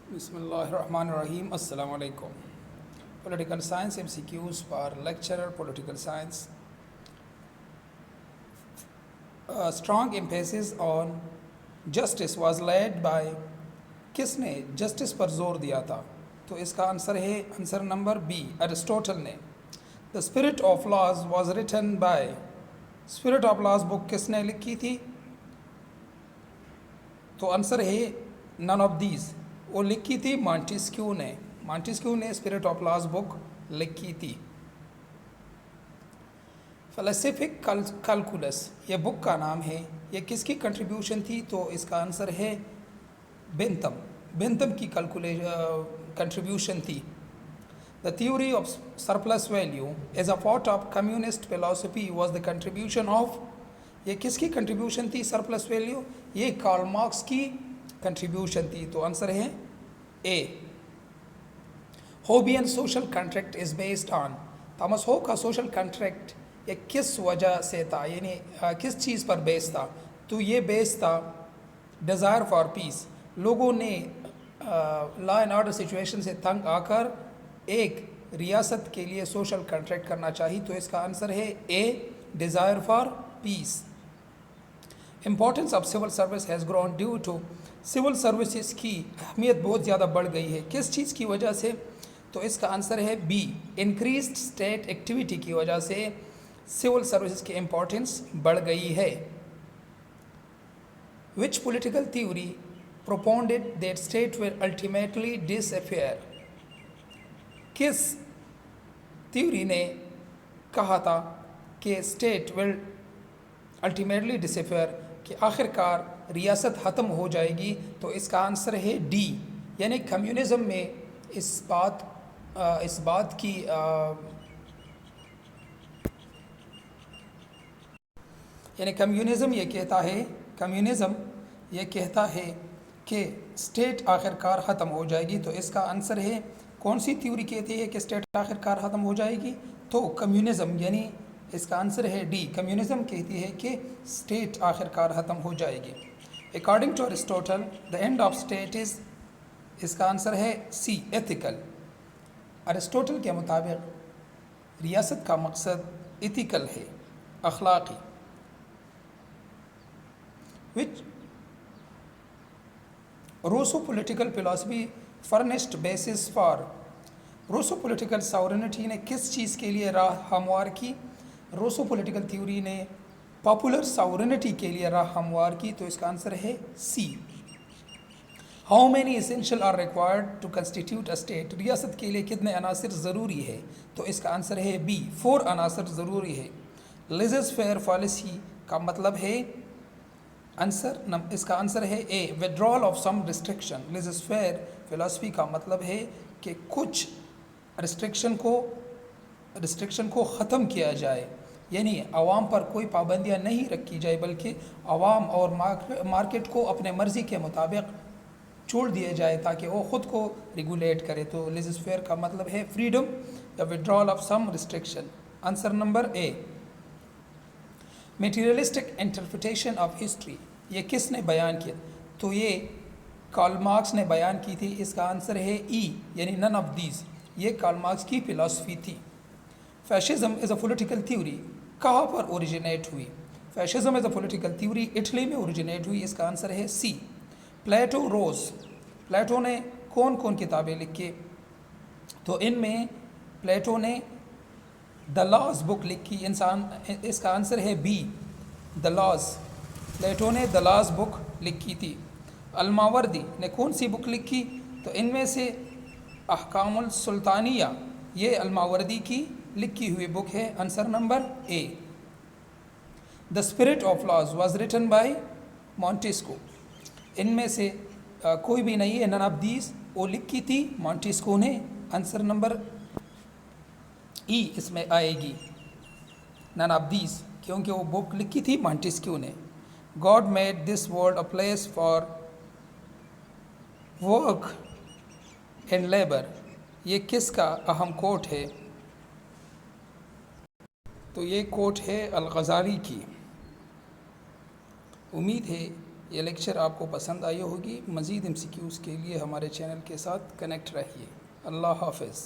Bismillahirrahmanirrahim. Assalamu alaikum. Political Science MCQs for lecturer Political Science. A strong emphasis on justice was laid by किसने justice पर जोर दिया था? तो इसका आंसर है आंसर नंबर बी, अरिस्टोटल ने. The spirit of laws was written by, spirit of laws book किसने लिखी थी? तो आंसर है नन ऑफ दीज. वो लिखी थी मॉन्टेस्क्यू ने. मॉन्टेस्क्यू ने स्पिरिट ऑफ लॉज बुक लिखी थी. फिलोसफिक कैलकुलस ये बुक का नाम है. ये किसकी कंट्रीब्यूशन थी? तो इसका आंसर है बेंथम. बेंथम की कंट्रीब्यूशन थी. The theory of surplus value as a part of communist philosophy was the contribution of, ये किसकी कंट्रीब्यूशन थी? सरप्लस वैल्यू ये कार्ल मार्क्स की कंट्रीब्यूशन थी. तो आंसर है A. Hobbesian social contract is based on, Thomas हो का सोशल कॉन्ट्रैक्ट ये किस वजह से था, यानी किस चीज़ पर बेस था? तो ये बेस था डिज़ायर फॉर पीस. लोगों ने लॉ एंड ऑर्डर सिचुएशन से तंग आकर एक रियासत के लिए सोशल कॉन्ट्रैक्ट करना चाहिए. तो इसका आंसर है A, desire for peace. Importance of civil service has grown due to, civil services की अहमियत बहुत ज़्यादा बढ़ गई है. किस चीज़ की वजह से? तो इसका आंसर है बी, इंक्रीज्ड स्टेट एक्टिविटी की वजह से सिविल सर्विसेज की इम्पोर्टेंस बढ़ गई है. विच political theory propounded that state will ultimately disappear, किस थ्योरी ने कहा था कि स्टेट विल अल्टीमेटली डिसअपियर, कि आखिरकार रियासत ख़त्म हो जाएगी? तो इसका आंसर है डी, यानी कम्युनिज़म में इस बात की यानी कम्युनिज़म ये कहता है कि स्टेट आखिरकार ख़त्म हो जाएगी. तो इसका आंसर है, कौन सी थ्योरी कहती है कि स्टेट आखिरकार ख़त्म हो जाएगी? तो कम्युनिज़म, यानी इसका आंसर है डी, कम्युनिज़म कहती है कि स्टेट आखिरकार ख़त्म हो जाएगी. According to Aristotle the end of state is, इसका आंसर है सी, एथिकल. अरिस्टोटल के मुताबिक रियासत का मकसद एथिकल है, अखलाक़ी. Which Rousseau political philosophy furnished basis for, Rousseau political sovereignty ने किस चीज़ के लिए राह हमवार की? रूसो पॉलिटिकल थ्योरी ने पॉपुलर सॉवरेनिटी के लिए राह हमवार की. तो इसका आंसर है C. How many essential are required to constitute a state, रियासत के लिए कितने अनासर ज़रूरी है? तो इसका आंसर है बी, 4 अनासर ज़रूरी है. लेज़र फेयर पॉलिसी का मतलब है इसका आंसर है A, withdrawal of some restriction. Laissez faire philosophy का मतलब है कि कुछ रिस्ट्रिक्शन को ख़त्म किया जाए, यानी आवाम पर कोई पाबंदियां नहीं रखी जाए, बल्कि आवाम और मार्केट को अपने मर्ज़ी के मुताबिक छोड़ दिया जाए ताकि वो ख़ुद को रेगुलेट करे. तो लेज़र फेयर का मतलब है फ्रीडम या withdrawal of some restriction. Answer number A. Materialistic interpretation of history ये किसने बयान किया? तो ये कार्ल मार्क्स ने बयान की थी. इसका आंसर है ई, यानी नन ऑफ दीज. ये कार्ल मार्क्स की फ़िलासफ़ी थी. Fascism as a political theory कहाँ पर ओरिजिनेट हुई? Fascism as a political theory Italy में ओरिजिनेट हुई. इसका आंसर है सी, प्लेटो रोज. प्लेटो ने कौन कौन किताबें लिखी? तो इनमें प्लेटो ने द लॉज बुक लिखी. इसका आंसर है बी, द लॉज. प्लेटो ने द लॉज बुक लिखी थी. अलमावर्दी ने कौन सी बुक लिखी? तो इनमें से अहकामुल सुल्तानिया ये अलमावर्दी की लिखी हुई बुक है. Answer number A. The spirit of laws was written by Montesquieu. इनमें से कोई भी नहीं है, नन ऑफ दीज. वो लिखी थी मॉन्टेस्क्यू ने. आंसर नंबर ई इसमें आएगी, नन ऑफ दीज, क्योंकि वो बुक लिखी थी मॉन्टेस्क्यू ने. God made this world a place for work and labour ये किसका अहम कोट है? तो ये कोट है अल-गज़ाली की. उम्मीद है ये लेक्चर आपको पसंद आई होगी। मज़ीद MCQs के लिए हमारे चैनल के साथ कनेक्ट रहिए। अल्लाह हाफ़िज़।